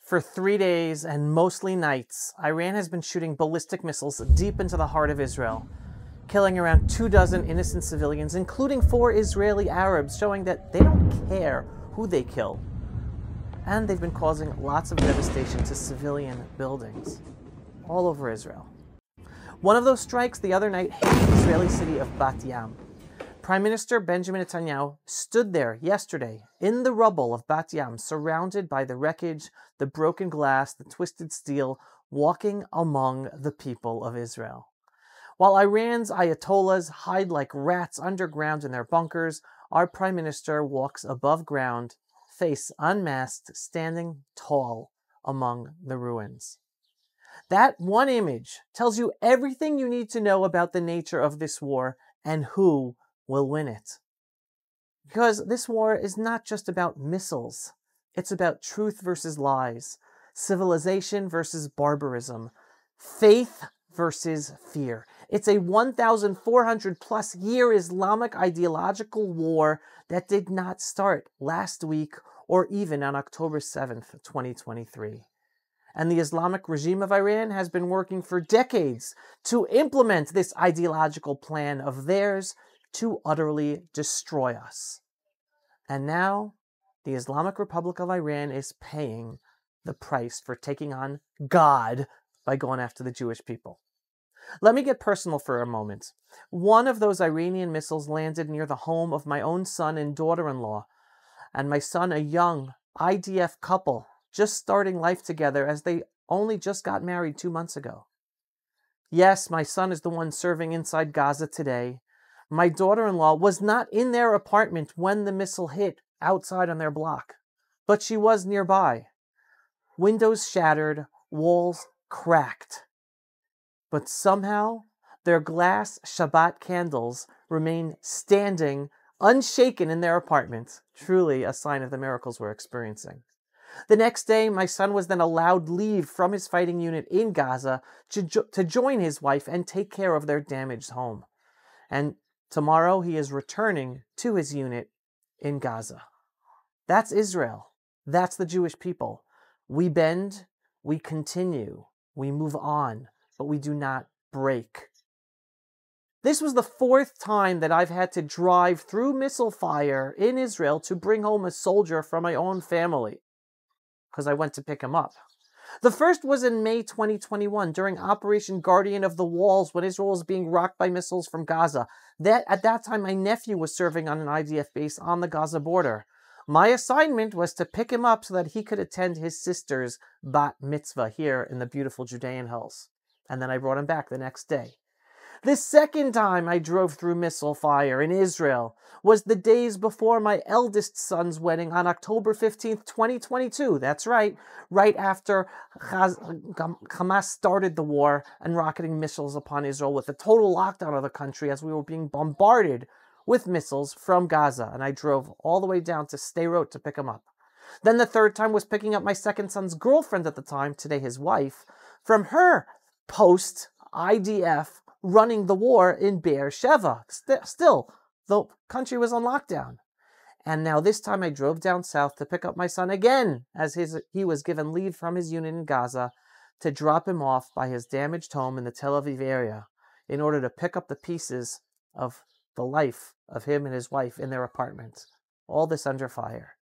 For 3 days and mostly nights, Iran has been shooting ballistic missiles deep into the heart of Israel, killing around 24 innocent civilians, including 4 Israeli Arabs, showing that they don't care who they kill. And they've been causing lots of devastation to civilian buildings all over Israel. One of those strikes the other night hit the Israeli city of Bat Yam. Prime Minister Benjamin Netanyahu stood there yesterday in the rubble of Bat Yam, surrounded by the wreckage, the broken glass, the twisted steel, walking among the people of Israel. While Iran's Ayatollahs hide like rats underground in their bunkers, our Prime Minister walks above ground, face unmasked, standing tall among the ruins. That one image tells you everything you need to know about the nature of this war and who will win it. Because this war is not just about missiles. It's about truth versus lies, civilization versus barbarism, faith versus fear. It's a 1,400 plus year Islamic ideological war that did not start last week or even on October 7th, 2023. And the Islamic regime of Iran has been working for decades to implement this ideological plan of theirs to utterly destroy us. And now, the Islamic Republic of Iran is paying the price for taking on God by going after the Jewish people. Let me get personal for a moment. One of those Iranian missiles landed near the home of my own son and daughter-in-law, and my son, a young IDF couple, just starting life together as they only just got married 2 months ago. Yes, my son is the one serving inside Gaza today. My daughter-in-law was not in their apartment when the missile hit outside on their block, but she was nearby. Windows shattered, walls cracked. But somehow, their glass Shabbat candles remain standing, unshaken in their apartment, truly a sign of the miracles we're experiencing. The next day, my son was then allowed leave from his fighting unit in Gaza to join his wife and take care of their damaged home. And tomorrow, he is returning to his unit in Gaza. That's Israel. That's the Jewish people. We bend, we continue, we move on, but we do not break. This was the 4th time that I've had to drive through missile fire in Israel to bring home a soldier from my own family, because I went to pick him up. The first was in May 2021 during Operation Guardian of the Walls when Israel was being rocked by missiles from Gaza. At that time, my nephew was serving on an IDF base on the Gaza border. My assignment was to pick him up so that he could attend his sister's bat mitzvah here in the beautiful Judean hills. And then I brought him back the next day. The second time I drove through missile fire in Israel was the days before my eldest son's wedding on October 15th, 2022. That's right after Hamas started the war and rocketing missiles upon Israel with a total lockdown of the country as we were being bombarded with missiles from Gaza. And I drove all the way down to Sderot to pick him up. Then the third time was picking up my second son's girlfriend at the time, today his wife, from her post-IDF running the war in Beersheba. Still, the country was on lockdown. And now this time I drove down south to pick up my son again, as he was given leave from his unit in Gaza to drop him off by his damaged home in the Tel Aviv area in order to pick up the pieces of the life of him and his wife in their apartment. All this under fire.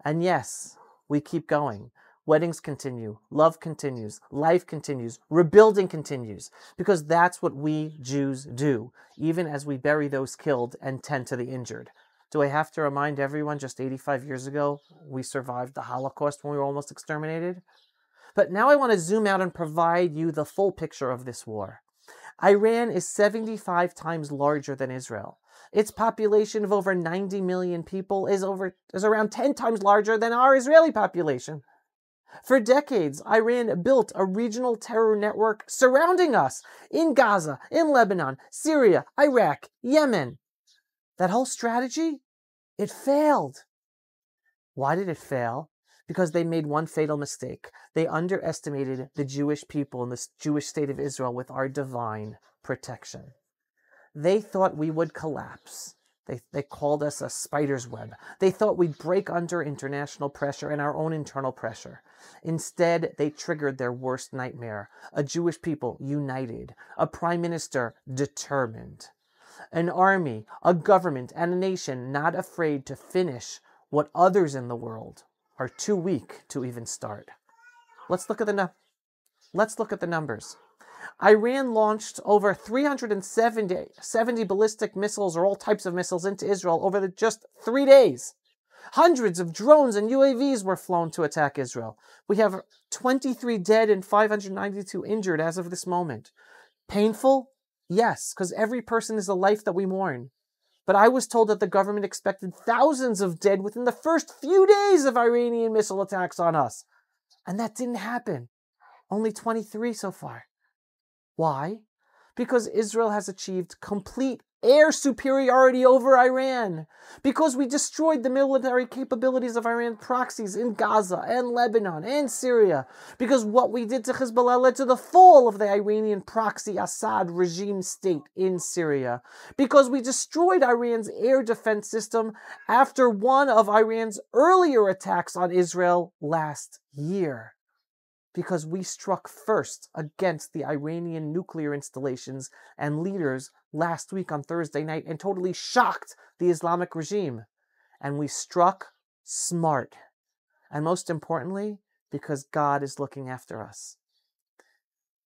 And yes, we keep going. Weddings continue, love continues, life continues, rebuilding continues, because that's what we Jews do, even as we bury those killed and tend to the injured. Do I have to remind everyone just 85 years ago we survived the Holocaust when we were almost exterminated? But now I want to zoom out and provide you the full picture of this war. Iran is 75 times larger than Israel. Its population of over 90 million people is around 10 times larger than our Israeli population. For decades, Iran built a regional terror network surrounding us in Gaza, in Lebanon, Syria, Iraq, Yemen. That whole strategy, it failed. Why did it fail? Because they made one fatal mistake. They underestimated the Jewish people and the Jewish state of Israel with our divine protection. They thought we would collapse. They called us a spider's web. They thought we'd break under international pressure and our own internal pressure. Instead, they triggered their worst nightmare: a Jewish people united, a prime minister determined, an army, a government, and a nation not afraid to finish what others in the world are too weak to even start. Let's look at the numbers. Iran launched over 370 ballistic missiles, or all types of missiles, into Israel over just 3 days. Hundreds of drones and UAVs were flown to attack Israel. We have 23 dead and 592 injured as of this moment. Painful? Yes, because every person is a life that we mourn. But I was told that the government expected thousands of dead within the first few days of Iranian missile attacks on us. And that didn't happen. Only 23 so far. Why? Because Israel has achieved complete air superiority over Iran. Because we destroyed the military capabilities of Iran proxies in Gaza and Lebanon and Syria. Because what we did to Hezbollah led to the fall of the Iranian proxy Assad regime state in Syria. Because we destroyed Iran's air defense system after one of Iran's earlier attacks on Israel last year. Because we struck first against the Iranian nuclear installations and leaders last week on Thursday night and totally shocked the Islamic regime. And we struck smart. And most importantly, because God is looking after us.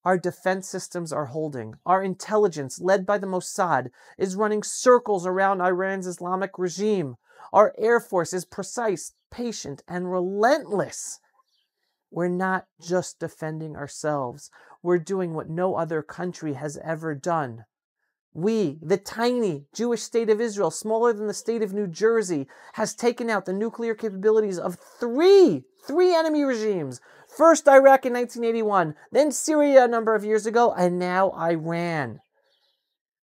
Our defense systems are holding. Our intelligence, led by the Mossad, is running circles around Iran's Islamic regime. Our Air Force is precise, patient, and relentless. We're not just defending ourselves. We're doing what no other country has ever done. We, the tiny Jewish state of Israel, smaller than the state of New Jersey, has taken out the nuclear capabilities of three enemy regimes. First Iraq in 1981, then Syria a number of years ago, and now Iran.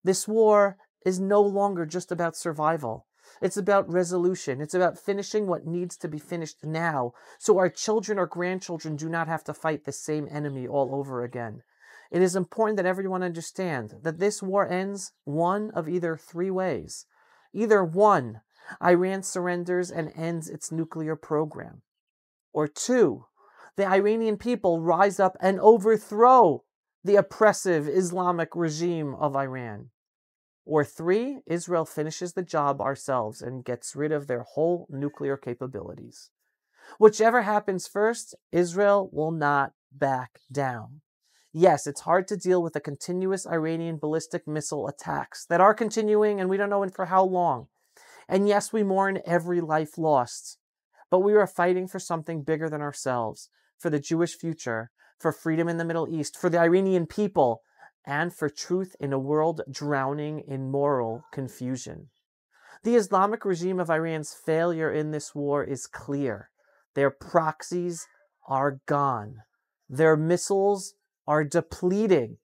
This war is no longer just about survival. It's about resolution. It's about finishing what needs to be finished now, so our children or grandchildren do not have to fight the same enemy all over again. It is important that everyone understand that this war ends one of either three ways. Either one, Iran surrenders and ends its nuclear program. Or two, the Iranian people rise up and overthrow the oppressive Islamic regime of Iran. Or three, Israel finishes the job ourselves and gets rid of their whole nuclear capabilities. Whichever happens first, Israel will not back down. Yes, it's hard to deal with the continuous Iranian ballistic missile attacks that are continuing and we don't know for how long. And yes, we mourn every life lost. But we are fighting for something bigger than ourselves, for the Jewish future, for freedom in the Middle East, for the Iranian people, and for truth in a world drowning in moral confusion. The Islamic regime of Iran's failure in this war is clear. Their proxies are gone. Their missiles are depleting.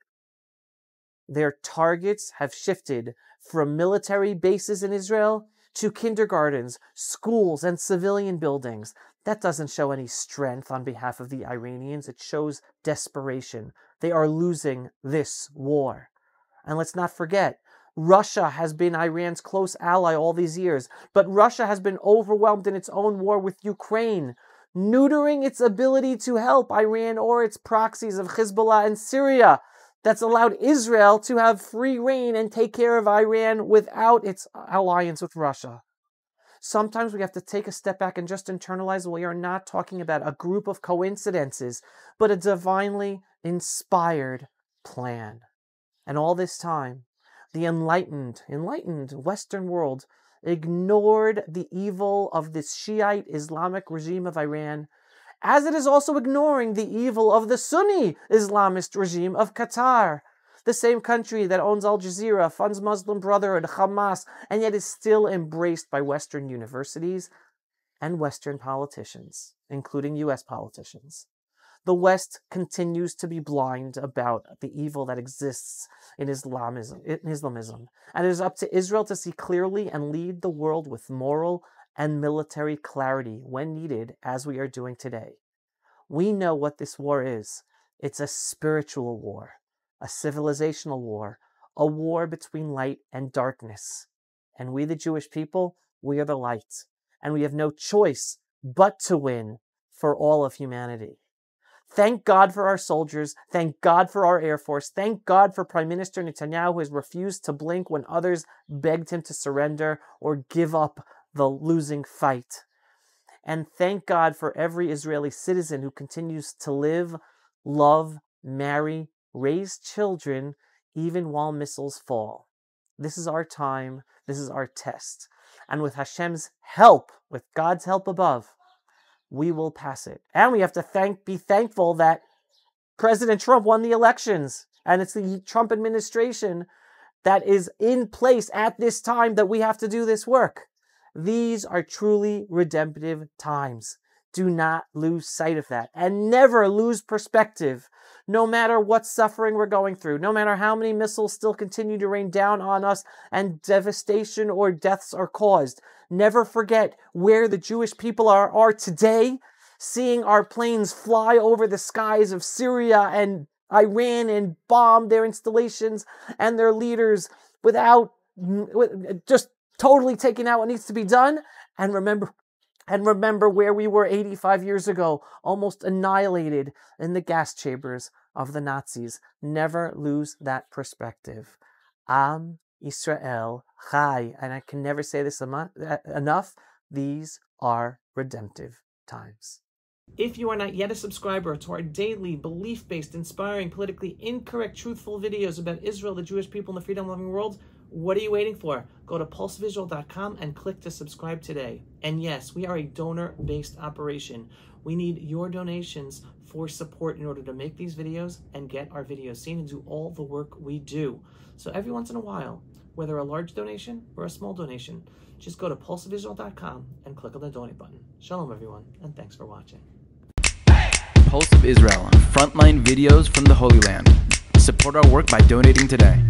Their targets have shifted from military bases in Israel to kindergartens, schools, and civilian buildings. That doesn't show any strength on behalf of the Iranians. It shows desperation. They are losing this war. And let's not forget, Russia has been Iran's close ally all these years, but Russia has been overwhelmed in its own war with Ukraine, neutering its ability to help Iran or its proxies of Hezbollah and Syria. That's allowed Israel to have free reign and take care of Iran without its alliance with Russia. Sometimes we have to take a step back and just internalize we are not talking about a group of coincidences, but a divinely inspired plan. And all this time, the enlightened Western world ignored the evil of this Shiite Islamic regime of Iran, as it is also ignoring the evil of the Sunni Islamist regime of Qatar, the same country that owns Al Jazeera, funds Muslim Brotherhood, Hamas, and yet is still embraced by Western universities and Western politicians, including U.S. politicians. The West continues to be blind about the evil that exists in Islamism, and it is up to Israel to see clearly and lead the world with moral and military clarity when needed, as we are doing today. We know what this war is. It's a spiritual war, a civilizational war, a war between light and darkness. And we, the Jewish people, we are the light. And we have no choice but to win for all of humanity. Thank God for our soldiers. Thank God for our Air Force. Thank God for Prime Minister Netanyahu, who has refused to blink when others begged him to surrender or give up the losing fight. And thank God for every Israeli citizen who continues to live, love, marry, raise children, even while missiles fall. This is our time. This is our test. And with Hashem's help, with God's help above, we will pass it. And we have to be thankful that President Trump won the elections. And it's the Trump administration that is in place at this time that we have to do this work. These are truly redemptive times. Do not lose sight of that. And never lose perspective. No matter what suffering we're going through, no matter how many missiles still continue to rain down on us and devastation or deaths are caused, never forget where the Jewish people are today, seeing our planes fly over the skies of Syria and Iran and bomb their installations and their leaders without just totally taking out what needs to be done. And remember where we were 85 years ago, almost annihilated in the gas chambers of the Nazis. Never lose that perspective. Yisrael Chai. And I can never say this enough. These are redemptive times. If you are not yet a subscriber to our daily, belief-based, inspiring, politically incorrect, truthful videos about Israel, the Jewish people, and the freedom-loving world, what are you waiting for? Go to pulsevisual.com and click to subscribe today. And yes, we are a donor-based operation. We need your donations for support in order to make these videos and get our videos seen and do all the work we do. So every once in a while, whether a large donation or a small donation, just go to pulsevisual.com and click on the donate button. Shalom, everyone, and thanks for watching. Pulse of Israel, frontline videos from the Holy Land. Support our work by donating today.